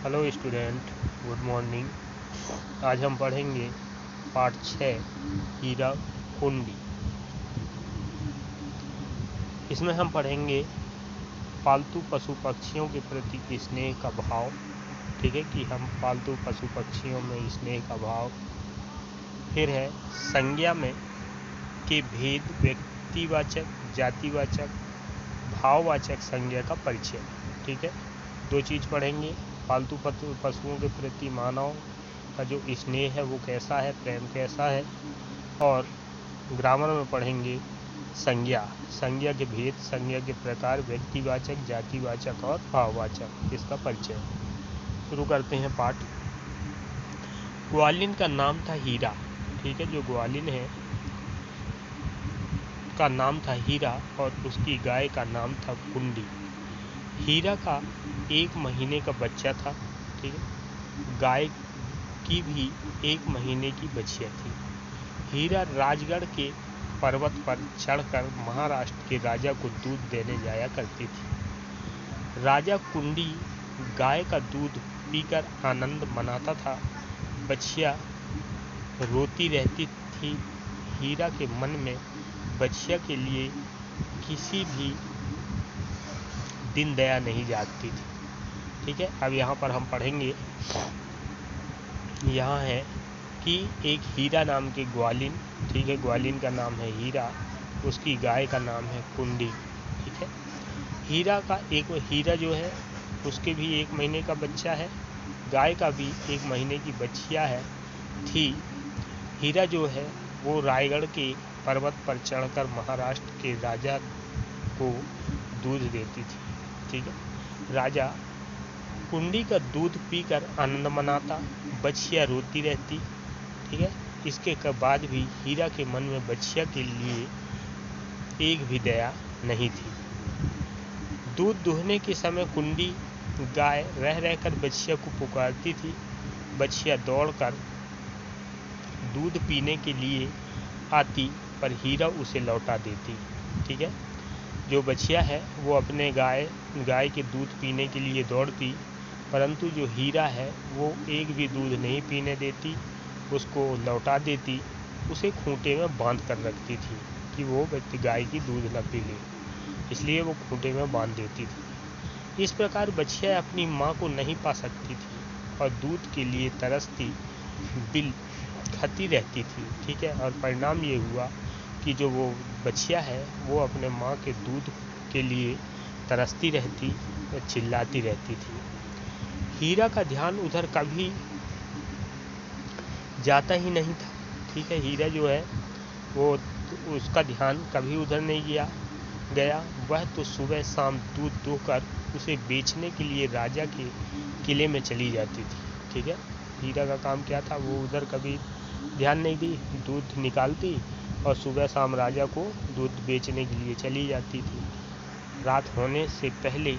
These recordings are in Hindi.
Hello student, good morning. आज हम पढ़ेंगे पार्ट 6 हीरा कुंडी। इसमें हम पढ़ेंगे पालतू पशु पक्षियों के प्रति स्नेह का भाव। ठीक है कि हम पालतू पशु पक्षियों में स्नेह का भाव। फिर है संज्ञा में के भेद, व्यक्तिवाचक, जातिवाचक, भाववाचक संज्ञा का परिचय। ठीक है, दो चीज़ पढ़ेंगे। पालतू पशुओं के प्रति मानव का जो स्नेह है वो कैसा है, प्रेम कैसा है। और ग्रामर में पढ़ेंगे संज्ञा के भेद, संज्ञा के प्रकार, व्यक्तिवाचक, जातिवाचक और भाववाचक, इसका परिचय। शुरू करते हैं पाठ। ग्वालिन का नाम था हीरा। ठीक है, जो ग्वालिन है का नाम था हीरा और उसकी गाय का नाम था कुंडी। हीरा का 1 महीने का बच्चा था। ठीक है, गाय की भी 1 महीने की बच्चियाँ थी। हीरा राजगढ़ के पर्वत पर चढ़कर महाराष्ट्र के राजा को दूध देने जाया करती थी। राजा कुंडी गाय का दूध पीकर आनंद मनाता था। बच्चियाँ रोती रहती थी। हीरा के मन में बच्चिया के लिए किसी भी दिन दया नहीं जागती थी। ठीक है, अब यहाँ पर हम पढ़ेंगे। यहाँ है कि एक हीरा नाम के ग्वालिन, ठीक है, ग्वालिन का नाम है हीरा, उसकी गाय का नाम है कुंडी। ठीक है, हीरा जो है उसके भी 1 महीने का बच्चा है, गाय का भी 1 महीने की बच्चिया है थी। हीरा जो है वो रायगढ़ के पर्वत पर चढ़कर महाराष्ट्र के राजा को दूध देती थी। ठीक है, राजा कुंडी का दूध पीकर आनंद मनाता, बच्चिया रोती रहती। ठीक है, इसके बाद भी हीरा के मन में बच्चिया के लिए एक भी दया नहीं थी। दूध दुहने के समय कुंडी गाय रह रहकर बच्चिया को पुकारती थी। बच्चिया दौड़कर दूध पीने के लिए आती पर हीरा उसे लौटा देती। ठीक है, जो बच्चिया है वो अपने गाय के दूध पीने के लिए दौड़ती, परंतु जो हीरा है वो एक भी दूध नहीं पीने देती, उसको लौटा देती, उसे खूंटे में बांध कर रखती थी कि वो गाय की दूध न पी ले, इसलिए वो खूंटे में बांध देती थी। इस प्रकार बच्चिया अपनी माँ को नहीं पा सकती थी और दूध के लिए तरसती बिल खाती रहती थी। ठीक है, और परिणाम ये हुआ कि जो वो बच्चिया है वो अपने माँ के दूध के लिए तरसती रहती और चिल्लाती रहती थी। हीरा का ध्यान उधर कभी जाता ही नहीं था। ठीक है, हीरा जो है वो उसका ध्यान कभी उधर नहीं गया। वह तो सुबह शाम दूध दोहकर उसे बेचने के लिए राजा के किले में चली जाती थी। ठीक है, हीरा का काम क्या था, वो उधर कभी ध्यान नहीं दी, दूध निकालती और सुबह शाम राजा को दूध बेचने के लिए चली जाती थी। रात होने से पहले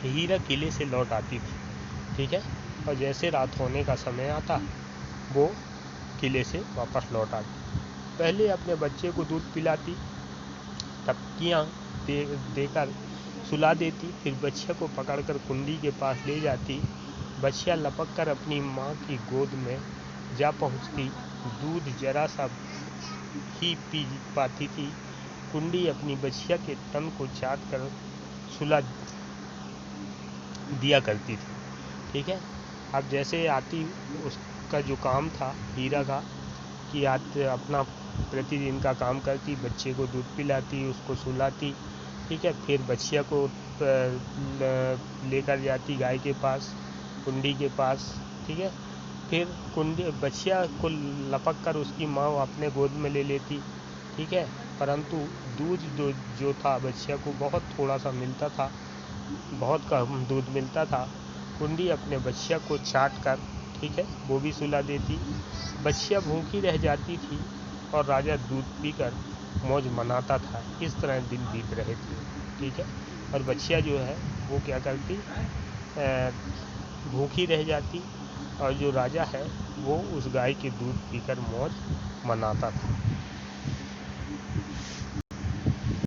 हीरा किले से लौट आती थी। ठीक है, और जैसे रात होने का समय आता वो किले से वापस लौट आती। पहले अपने बच्चे को दूध पिलाती, टपकियाँ देकर सुला देती, फिर बच्चिया को पकड़कर कुंडी के पास ले जाती। बच्चिया लपक कर अपनी माँ की गोद में जा पहुँचती। दूध जरा सा ही पी पाती थी। कुंडी अपनी बच्चिया के तन को चाट कर सुला दिया करती थी। ठीक है, अब जैसे आती उसका जो काम था हीरा का कि अपना प्रतिदिन का काम करती, बच्चे को दूध पिलाती, उसको सुलाती। ठीक है, फिर बच्चिया को लेकर जाती गाय के पास, कुंडी के पास। ठीक है, फिर बच्चिया को लपक कर उसकी माँ अपने गोद में ले लेती। ठीक है, परंतु दूध जो था बच्चिया को बहुत थोड़ा सा मिलता था, बहुत कम दूध मिलता था। कुंडी अपने बच्चिया को चाट कर, ठीक है, वो भी सुला देती। बच्चिया भूखी रह जाती थी और राजा दूध पीकर मौज मनाता था। इस तरह दिन बीत रहे थे। ठीक है, और बच्चिया जो है वो क्या करती, भूखी रह जाती और जो राजा है वो उस गाय के दूध पीकर मौज मनाता था।